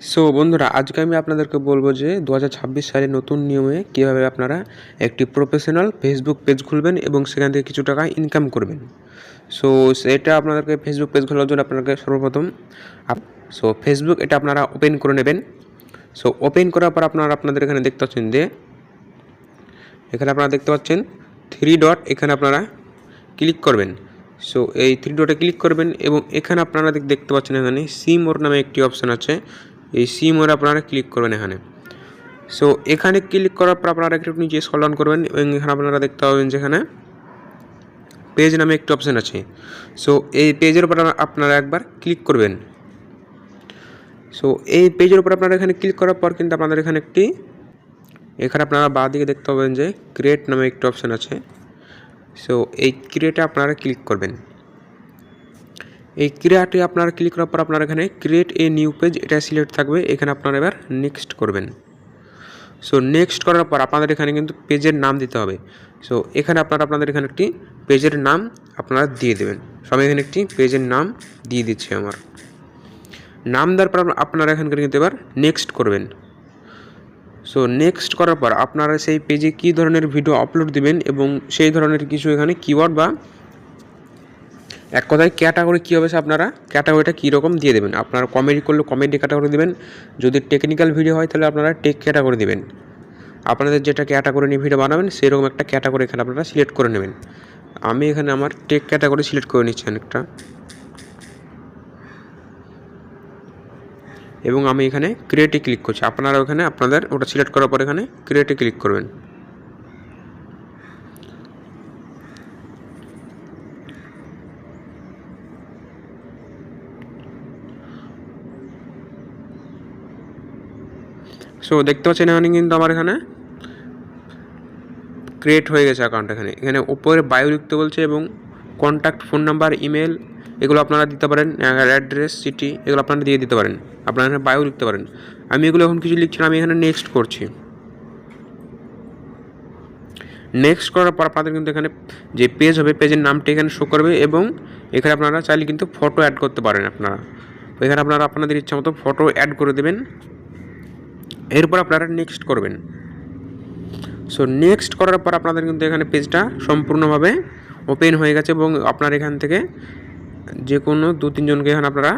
So বন্ধুরা, আজকে আমি আপনাদেরকে বলবো যে 2026 সালে নতুন নিয়মে কীভাবে আপনারা একটি প্রফেশনাল ফেসবুক পেজ খুলবেন এবং সেখান থেকে কিছু টাকা ইনকাম করবেন। সো সেটা আপনাদেরকে ফেসবুক পেজ খোলার জন্য আপনাকে সর্বপ্রথম ফেসবুক এটা আপনারা ওপেন করে নেবেন। সো ওপেন করার পর আপনাদের এখানে দেখতে পাচ্ছেন যে এখানে আপনারা দেখতে পাচ্ছেন 3 ডট, এখানে আপনারা ক্লিক করবেন। সো এই 3 ডটে ক্লিক করবেন এবং এখানে আপনারা দেখতে পাচ্ছেন এখানে সি মোর নামে একটি অপশান আছে। এই সি মোরে আপনারা ক্লিক করবেন এখানে। সো এখানে ক্লিক করার পর আপনারা একটু নিচে স্ক্রল ডাউন করবেন এবং এখানে আপনারা দেখতে পাবেন যেখানে পেজ নামে একটি অপশান আছে। সো এই পেজের উপর আপনারা একবার ক্লিক করবেন। সো এই পেজের উপর আপনারা এখানে ক্লিক করার পর কিন্তু আপনাদের এখানে আপনারা বাঁ দিকে দেখতে পাবেন যে ক্রিয়েট নামে একটি অপশান আছে। সো এই ক্রিয়েটে আপনারা ক্লিক করবেন। এই ক্রিয়েটে আপনারা ক্লিক করার পর আপনারা এখানে ক্রিয়েট এ নিউ পেজ এটা সিলেক্ট থাকবে। এখানে আপনারা এবার নেক্সট করবেন। সো নেক্সট করার পর আপনাদের এখানে কিন্তু পেজের নাম দিতে হবে। সো এখানে আপনাদের এখানে একটি পেজের নাম আপনারা দিয়ে দেবেন। সো আমি এখানে একটি পেজের নাম দিয়ে দিচ্ছি। আমার নাম দেওয়ার পর আপনারা এখানকার কিন্তু এবার নেক্সট করবেন। সো নেক্সট করার পর আপনারা সেই পেজে কী ধরনের ভিডিও আপলোড দিবেন এবং সেই ধরনের কিছু এখানে কিওয়ার্ড বা এক কথায় ক্যাটাগরি কী হবে, সে আপনারা ক্যাটাগরিটা কীরকম দিয়ে দেবেন। আপনারা কমেডি করলে কমেডি ক্যাটাগরি দেবেন, যদি টেকনিক্যাল ভিডিও হয় তাহলে আপনারা টেক ক্যাটাগরি দেবেন। আপনাদের যেটা ক্যাটাগরি নিয়ে ভিডিও বানাবেন সেরকম একটা ক্যাটাগরি এখানে আপনারা সিলেক্ট করে নেবেন। আমি এখানে আমার টেক ক্যাটাগরি সিলেক্ট করে নিচ্ছি অনেকটা, এবং আমি এখানে ক্রিয়েটে ক্লিক করছি। আপনারা ওখানে আপনাদের ওটা সিলেক্ট করার পর এখানে ক্রিয়েটে ক্লিক করবেন। সো দেখতে পাচ্ছেন এখানে কিন্তু আমার এখানে ক্রিয়েট হয়ে গেছে অ্যাকাউন্ট। এখানে উপরে বায়ো লিখতে বলছে এবং কন্ট্যাক্ট, ফোন নাম্বার, ইমেল এগুলো আপনারা দিতে পারেন, অ্যাড্রেস, সিটি এগুলো আপনারা দিয়ে দিতে পারেন। আপনারা এখানে বায়ো লিখতে পারেন। আমি এগুলো এখন কিছু লিখছি না, আমি এখানে নেক্সট করছি। নেক্সট করার পর আপনাদের কিন্তু এখানে যে পেজ হবে পেজের নামটা এখানে শো করবে এবং এখানে আপনারা চাইলে কিন্তু ফটো অ্যাড করতে পারেন। এখানে আপনারা আপনাদের ইচ্ছা মতো ফটো অ্যাড করে দেবেন। এরপর আপনারা নেক্সট করবেন। সো নেক্সট করার পর আপনাদের কিন্তু এখানে পেজটা সম্পূর্ণভাবে ওপেন হয়ে গেছে এবং আপনার এখান থেকে যে কোনো 2-3 জনকে এখানে আপনারা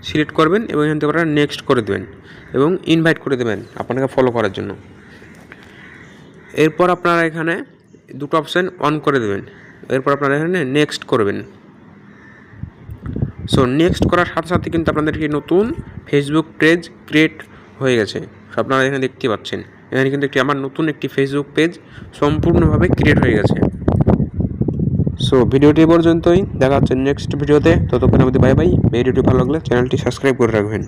সিলেক্ট করবেন এবং এখান থেকে আপনারা নেক্সট করে দেবেন এবং ইনভাইট করে দেবেন আপনাকে ফলো করার জন্য। এরপর আপনারা এখানে দুটো অপশান অন করে দেবেন। এরপর আপনারা এখানে নেক্সট করবেন। সো নেক্সট করার সাথে সাথে কিন্তু আপনাদেরকে নতুন ফেসবুক পেজ ক্রিয়েট হয়ে গেছে। আপনারা এখানে দেখতে পাচ্ছেন এখানে কিন্তু আমার নতুন একটি ফেসবুক পেজ সম্পূর্ণভাবে ক্রিয়েট হয়ে গেছে। সো ভিডিওটি পর্যন্তই, দেখা হচ্ছে নেক্সট ভিডিওতে। ততক্ষণ আমাদের বাই বাই। ভিডিওটি ভালো লাগলে চ্যানেলটি সাবস্ক্রাইব করে রাখবেন।